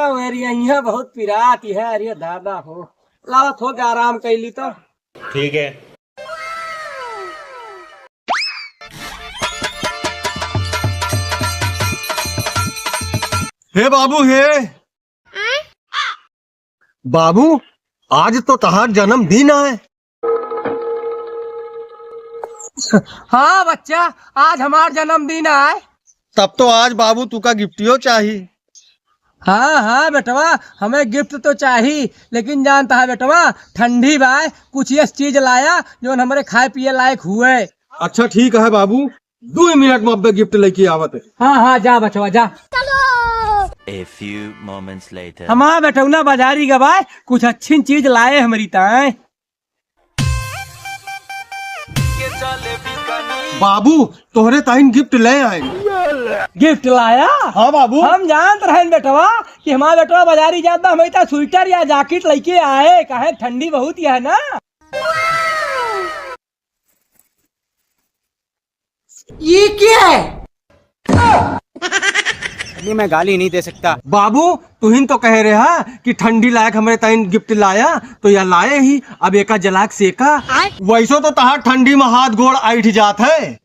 यहाँ बहुत पिराती है। अरे दादा हो लावा थोक आराम कैली तो ठीक है। हे बाबू हे बाबू, आज तो तहार जन्मदिन है। हाँ बच्चा, आज हमारा जन्मदिन है। तब तो आज बाबू तुका गिफ्टियो चाहिए। हाँ हाँ बेटवा, हमें गिफ्ट तो चाहिए, लेकिन जानता है बेटवा ठंडी बाय कुछ ये चीज लाया जो हमारे खाए पिए लायक हुए। अच्छा ठीक है बाबू, 2 मिनट में अब गिफ्ट लेके आवत है। हाँ हाँ जा बचवा जा। A few moments later. हमारा बेटौना बाजारी गवाए कुछ अच्छी चीज लाए हमारी ताए। बाबू तोहरे ताइन गिफ्ट ले आए। गिफ्ट लाया? हाँ बाबू। हम जानते रहे बेटवा कि हमारा बेटवा बाजारी जाता हमें इतना स्वेटर या जैकेट लेके आए, कहे ठंडी बहुत ही है ना। ये क्या है? नहीं, मैं गाली नहीं दे सकता। बाबू तुहिन तो कह रहे हा कि ठंडी लायक हमारे ताइन गिफ्ट लाया, तो यह लाए ही अब एका जलाक सेका। वैसो तो तहार ठंडी में हाथ गोड़ ऐठ जात है।